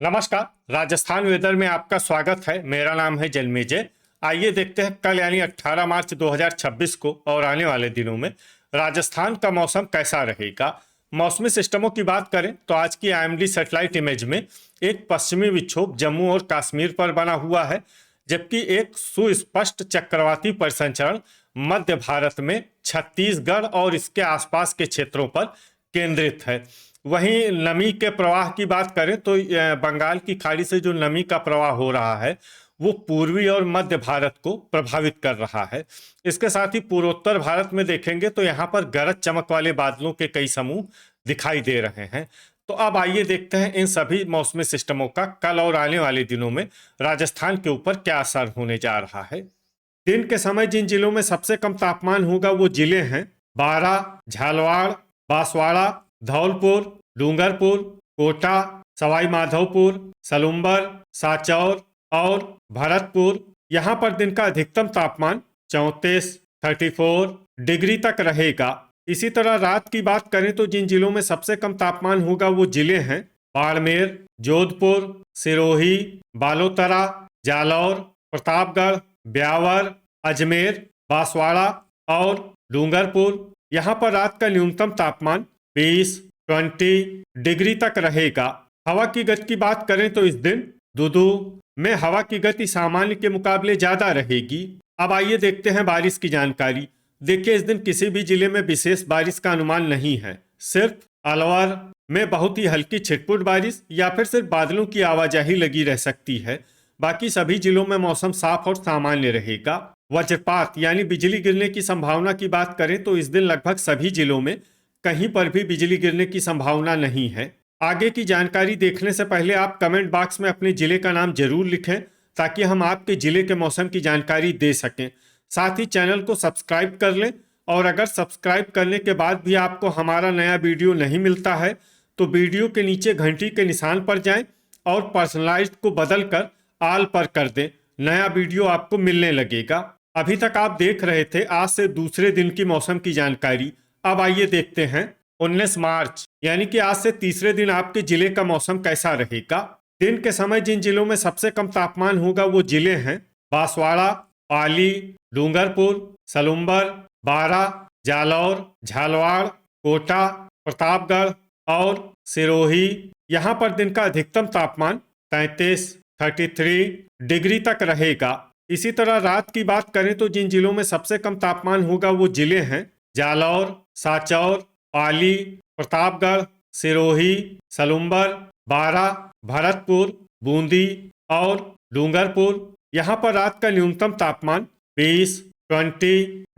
नमस्कार। राजस्थान वेदर में आपका स्वागत है। मेरा नाम है जन्मेजय। आइए देखते हैं कल यानी 18 मार्च 2026 को और आने वाले दिनों में राजस्थान का मौसम कैसा रहेगा। मौसमी सिस्टमों की बात करें तो आज की आईएमडी सैटेलाइट इमेज में एक पश्चिमी विक्षोभ जम्मू और कश्मीर पर बना हुआ है, जबकि एक सुस्पष्ट चक्रवाती परिसंचरण मध्य भारत में छत्तीसगढ़ और इसके आसपास के क्षेत्रों पर केंद्रित है। वहीं नमी के प्रवाह की बात करें तो बंगाल की खाड़ी से जो नमी का प्रवाह हो रहा है वो पूर्वी और मध्य भारत को प्रभावित कर रहा है। इसके साथ ही पूर्वोत्तर भारत में देखेंगे तो यहाँ पर गरज चमक वाले बादलों के कई समूह दिखाई दे रहे हैं। तो अब आइए देखते हैं इन सभी मौसमी सिस्टमों का कल और आने वाले दिनों में राजस्थान के ऊपर क्या असर होने जा रहा है। दिन के समय जिन जिलों में सबसे कम तापमान होगा वो जिले हैं बारां, झालावाड़, बांसवाड़ा, धौलपुर, डूंगरपुर, कोटा, सवाई माधोपुर, सलुम्बर, साचौर और भरतपुर। यहाँ पर दिन का अधिकतम तापमान 34 डिग्री तक रहेगा। इसी तरह रात की बात करें तो जिन जिलों में सबसे कम तापमान होगा वो जिले हैं बाड़मेर, जोधपुर, सिरोही, बालोतरा, जालौर, प्रतापगढ़, ब्यावर, अजमेर, बांसवाड़ा और डूंगरपुर। यहाँ पर रात का न्यूनतम तापमान 20 डिग्री तक रहेगा। हवा की गति की बात करें तो इस दिन दूदू में हवा की गति सामान्य के मुकाबले ज्यादा रहेगी। अब आइए देखते हैं बारिश की जानकारी। देखिए, इस दिन किसी भी जिले में विशेष बारिश का अनुमान नहीं है। सिर्फ अलवर में बहुत ही हल्की छिटपुट बारिश या फिर सिर्फ बादलों की आवाजाही लगी रह सकती है। बाकी सभी जिलों में मौसम साफ और सामान्य रहेगा। वज्रपात यानी बिजली गिरने की संभावना की बात करें तो इस दिन लगभग सभी जिलों में कहीं पर भी बिजली गिरने की संभावना नहीं है। आगे की जानकारी देखने से पहले आप कमेंट बॉक्स में अपने जिले का नाम जरूर लिखें ताकि हम आपके जिले के मौसम की जानकारी दे सकें। साथ ही चैनल को सब्सक्राइब कर लें और अगर सब्सक्राइब करने के बाद भी आपको हमारा नया वीडियो नहीं मिलता है तो वीडियो के नीचे घंटी के निशान पर जाएं और पर्सनलाइज्ड को बदलकर ऑल पर कर दें। नया वीडियो आपको मिलने लगेगा। अभी तक आप देख रहे थे आज से दूसरे दिन की मौसम की जानकारी। अब आइए देखते हैं 19 मार्च यानी कि आज से तीसरे दिन आपके जिले का मौसम कैसा रहेगा। दिन के समय जिन जिलों में सबसे कम तापमान होगा वो जिले हैं बांसवाड़ा, पाली, डूंगरपुर, सलुम्बर, बारां, जालौर, झालावाड़, कोटा, प्रतापगढ़ और सिरोही। यहाँ पर दिन का अधिकतम तापमान 33 डिग्री तक रहेगा। इसी तरह रात की बात करें तो जिन जिलों में सबसे कम तापमान होगा वो जिले हैं जालौर, साचौर, पाली, प्रतापगढ़, सिरोही, सलुम्बर, बारां, भरतपुर, बूंदी और डूंगरपुर। यहाँ पर रात का न्यूनतम तापमान 20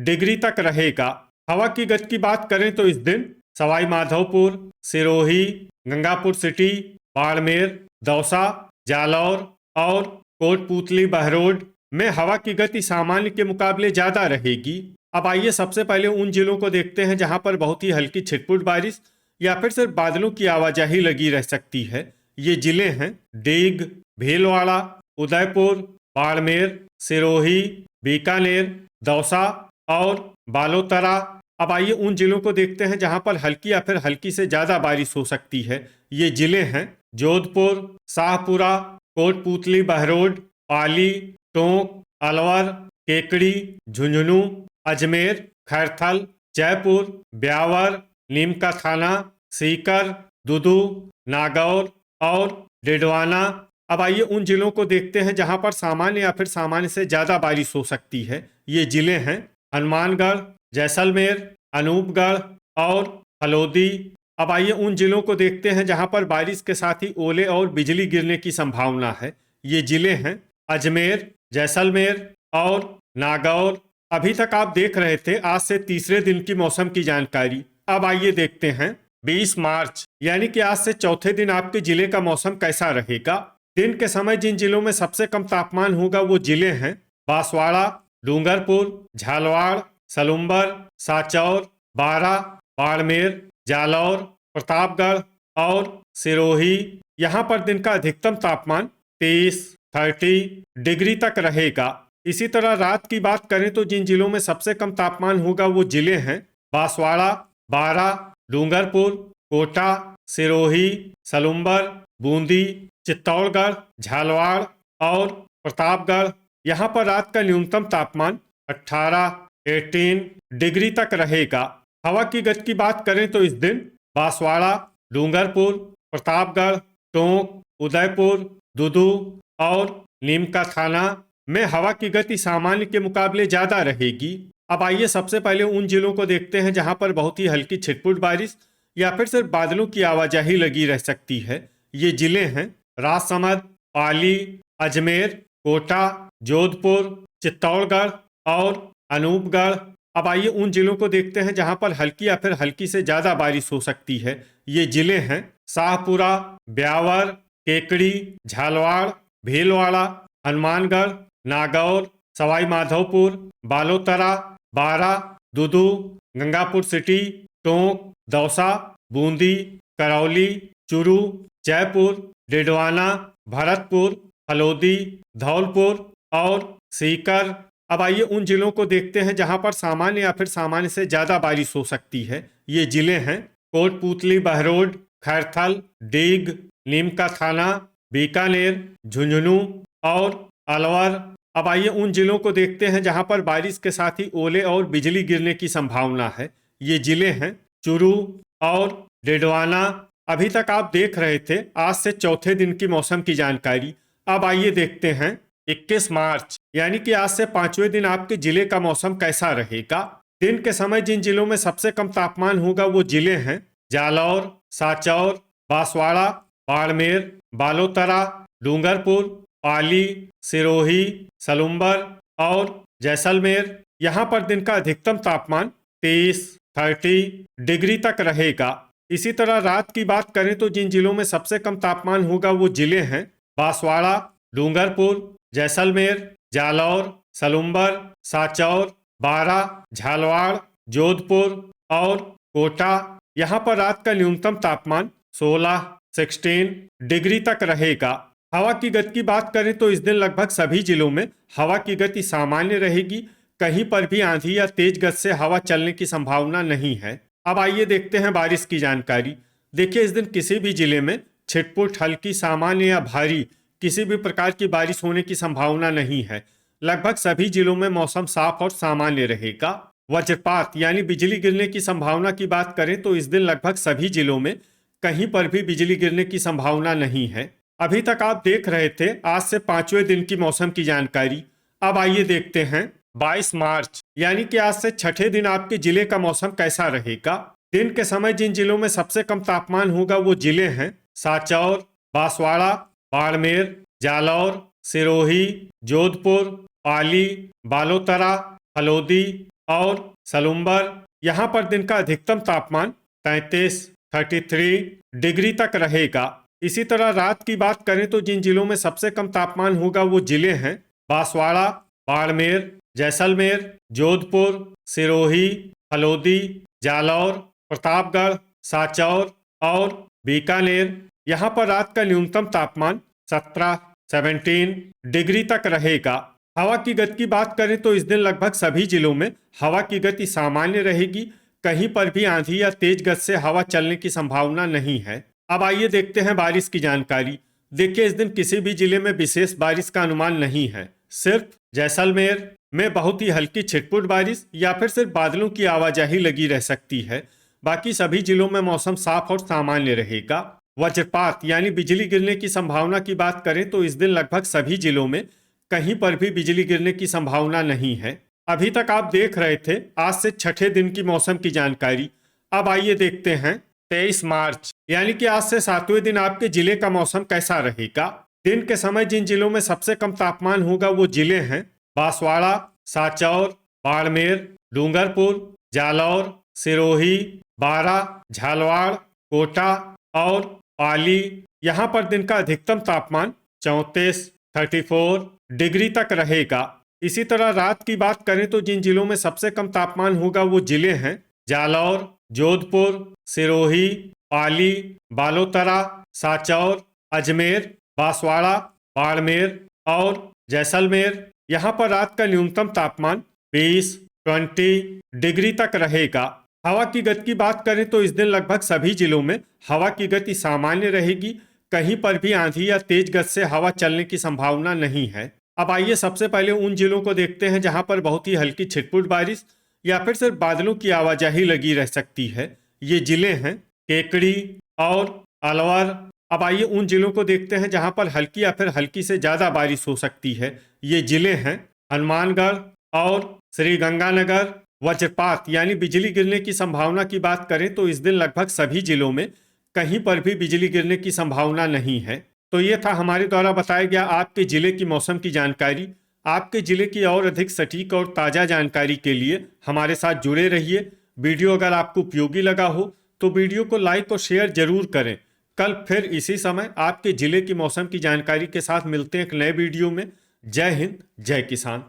डिग्री तक रहेगा। हवा की गति की बात करें तो इस दिन सवाई माधोपुर, सिरोही, गंगापुर सिटी, बाड़मेर, दौसा, जालौर और कोटपूतली बहरोड में हवा की गति सामान्य के मुकाबले ज्यादा रहेगी। अब आइए सबसे पहले उन जिलों को देखते हैं जहां पर बहुत ही हल्की छिटपुट बारिश या फिर सिर्फ बादलों की आवाजाही लगी रह सकती है। ये जिले हैं डीग, भीलवाड़ा, उदयपुर, बाड़मेर, सिरोही, बीकानेर, दौसा और बालोतरा। अब आइए उन जिलों को देखते हैं जहां पर हल्की या फिर हल्की से ज्यादा बारिश हो सकती है। ये जिले हैं जोधपुर, शाहपुरा, कोटपूतली बहरोड, पाली, टोंक, अलवर, केकड़ी, झुंझुनू, अजमेर, खैरथल, जयपुर, ब्यावर, नीम का थाना, सीकर, दुदू, नागौर और डिडवाना। अब आइए उन जिलों को देखते हैं जहां पर सामान्य या फिर सामान्य से ज्यादा बारिश हो सकती है। ये जिले हैं हनुमानगढ़, जैसलमेर, अनूपगढ़ और हलोदी। अब आइए उन जिलों को देखते हैं जहां पर बारिश के साथ ही ओले और बिजली गिरने की संभावना है। ये जिले हैं अजमेर, जैसलमेर और नागौर। अभी तक आप देख रहे थे आज से तीसरे दिन की मौसम की जानकारी। अब आइए देखते हैं 20 मार्च यानी कि आज से चौथे दिन आपके जिले का मौसम कैसा रहेगा। दिन के समय जिन जिलों में सबसे कम तापमान होगा वो जिले हैं बांसवाड़ा, डूंगरपुर, झालावाड़, सलुम्बर, साचौर, बारां, बाड़मेर, जालौर, प्रतापगढ़ और सिरोही। यहाँ पर दिन का अधिकतम तापमान 30 डिग्री तक रहेगा। इसी तरह रात की बात करें तो जिन जिलों में सबसे कम तापमान होगा वो जिले हैं बांसवाड़ा, बारां, डूंगरपुर, कोटा, सिरोही, सलुम्बर, बूंदी चित्तौड़गढ़, झालवाड़ और प्रतापगढ़। यहाँ पर रात का न्यूनतम तापमान 18 डिग्री तक रहेगा। हवा की गति की बात करें तो इस दिन बांसवाड़ा, डूंगरपुर, प्रतापगढ़, टोंक, उदयपुर, दुदू और नीमका थाना में हवा की गति सामान्य के मुकाबले ज्यादा रहेगी। अब आइए सबसे पहले उन जिलों को देखते हैं जहां पर बहुत ही हल्की छिटपुट बारिश या फिर सिर्फ बादलों की आवाजाही लगी रह सकती है। ये जिले हैं राजसमंद, पाली, अजमेर, कोटा, जोधपुर, चित्तौड़गढ़ और अनूपगढ़। अब आइए उन जिलों को देखते हैं जहां पर हल्की या फिर हल्की से ज्यादा बारिश हो सकती है। ये जिले हैं शाहपुरा, ब्यावर, केकड़ी, झालवाड़, भीलवाड़ा, हनुमानगढ़, नागौर, सवाई माधोपुर, बालोतरा, बारा, दुदू, गंगापुर सिटी, टोंक, दौसा, बूंदी, करौली, चुरू, जयपुर, डिडवाना, भरतपुर, फलोदी, धौलपुर और सीकर। अब आइए उन जिलों को देखते हैं जहां पर सामान्य या फिर सामान्य से ज्यादा बारिश हो सकती है। ये जिले हैं कोटपुतली, बहरोड, खैरथल, डीग, नीमका थाना, बीकानेर, झुंझुनू और अलवर। अब आइए उन जिलों को देखते हैं जहां पर बारिश के साथ ही ओले और बिजली गिरने की संभावना है। ये जिले हैं चुरू और डिडवाना। अभी तक आप देख रहे थे आज से चौथे दिन की मौसम की जानकारी। अब आइए देखते हैं 21 मार्च यानी कि आज से 5वें दिन आपके जिले का मौसम कैसा रहेगा। दिन के समय जिन जिलों में सबसे कम तापमान होगा वो जिले हैं जालौर, साचौर, बांसवाड़ा, बाड़मेर, बालोतरा, डूंगरपुर, पाली, सिरोही, सलुम्बर और जैसलमेर। यहाँ पर दिन का अधिकतम तापमान 30 डिग्री तक रहेगा। इसी तरह रात की बात करें तो जिन जिलों में सबसे कम तापमान होगा वो जिले हैं बांसवाड़ा, डूंगरपुर, जैसलमेर, जालौर, सलुम्बर, साचौर, बारा, झालवाड़, जोधपुर और कोटा। यहाँ पर रात का न्यूनतम तापमान 16 डिग्री तक रहेगा। हवा की गति की बात करें तो इस दिन लगभग सभी जिलों में हवा की गति सामान्य रहेगी। कहीं पर भी आंधी या तेज गति से हवा चलने की संभावना नहीं है। अब आइए देखते हैं बारिश की जानकारी। देखिए इस दिन किसी भी जिले में छिटपुट, हल्की, सामान्य या भारी किसी भी प्रकार की बारिश होने की संभावना नहीं है। लगभग सभी जिलों में मौसम साफ और सामान्य रहेगा। वज्रपात यानी बिजली गिरने की संभावना की बात करें तो इस दिन लगभग सभी जिलों में कहीं पर भी बिजली गिरने की संभावना नहीं है। अभी तक आप देख रहे थे आज से 5वें दिन की मौसम की जानकारी। अब आइए देखते हैं 22 मार्च यानी कि आज से छठे दिन आपके जिले का मौसम कैसा रहेगा। दिन के समय जिन जिलों में सबसे कम तापमान होगा वो जिले हैं साचौर, बांसवाड़ा, बाड़मेर, जालौर, सिरोही, जोधपुर, पाली, बालोतरा, फलोदी और सलुम्बर। यहाँ पर दिन का अधिकतम तापमान 33 डिग्री तक रहेगा। इसी तरह रात की बात करें तो जिन जिलों में सबसे कम तापमान होगा वो जिले हैं बांसवाड़ा, बाड़मेर, जैसलमेर, जोधपुर, सिरोही, फलोदी, जालौर, प्रतापगढ़, साचौर और बीकानेर। यहाँ पर रात का न्यूनतम तापमान 17 डिग्री तक रहेगा। हवा की गति की बात करें तो इस दिन लगभग सभी जिलों में हवा की गति सामान्य रहेगी। कहीं पर भी आंधी या तेज गति से हवा चलने की संभावना नहीं है। अब आइए देखते हैं बारिश की जानकारी। देखिए इस दिन किसी भी जिले में विशेष बारिश का अनुमान नहीं है। सिर्फ जैसलमेर में बहुत ही हल्की छिटपुट बारिश या फिर सिर्फ बादलों की आवाजाही लगी रह सकती है। बाकी सभी जिलों में मौसम साफ और सामान्य रहेगा। वज्रपात यानी बिजली गिरने की संभावना की बात करें तो इस दिन लगभग सभी जिलों में कहीं पर भी बिजली गिरने की संभावना नहीं है। अभी तक आप देख रहे थे आज से छठे दिन की मौसम की जानकारी। अब आइए देखते हैं 23 मार्च यानी कि आज से 7वें दिन आपके जिले का मौसम कैसा रहेगा। दिन के समय जिन जिलों में सबसे कम तापमान होगा वो जिले हैं बांसवाड़ा, साचौर, बाड़मेर, डूंगरपुर, जालौर, सिरोही, बारा, झालवाड़, कोटा और पाली। यहाँ पर दिन का अधिकतम तापमान 34 डिग्री तक रहेगा। इसी तरह रात की बात करें तो जिन जिलों में सबसे कम तापमान होगा वो जिले हैं जालौर, जोधपुर, सिरोही, पाली, बालोतरा, साचौर, अजमेर, बांसवाड़ा, बाड़मेर और जैसलमेर। यहाँ पर रात का न्यूनतम तापमान 20 डिग्री तक रहेगा। हवा की गति की बात करें तो इस दिन लगभग सभी जिलों में हवा की गति सामान्य रहेगी। कहीं पर भी आंधी या तेज गति से हवा चलने की संभावना नहीं है। अब आइए सबसे पहले उन जिलों को देखते हैं जहां पर बहुत ही हल्की छिटपुट बारिश या फिर सिर्फ बादलों की आवाजाही लगी रह सकती है। ये जिले हैं केकड़ी और अलवर। अब आइए उन जिलों को देखते हैं जहां पर हल्की या फिर हल्की से ज्यादा बारिश हो सकती है। ये जिले हैं हनुमानगढ़ और श्रीगंगानगर। वज्रपात यानी बिजली गिरने की संभावना की बात करें तो इस दिन लगभग सभी जिलों में कहीं पर भी बिजली गिरने की संभावना नहीं है। तो ये था हमारे द्वारा बताया गया आपके जिले की मौसम की जानकारी। आपके जिले की और अधिक सटीक और ताज़ा जानकारी के लिए हमारे साथ जुड़े रहिए। वीडियो अगर आपको उपयोगी लगा हो तो वीडियो को लाइक और शेयर जरूर करें। कल फिर इसी समय आपके जिले की मौसम की जानकारी के साथ मिलते हैं एक नए वीडियो में। जय हिंद, जय किसान।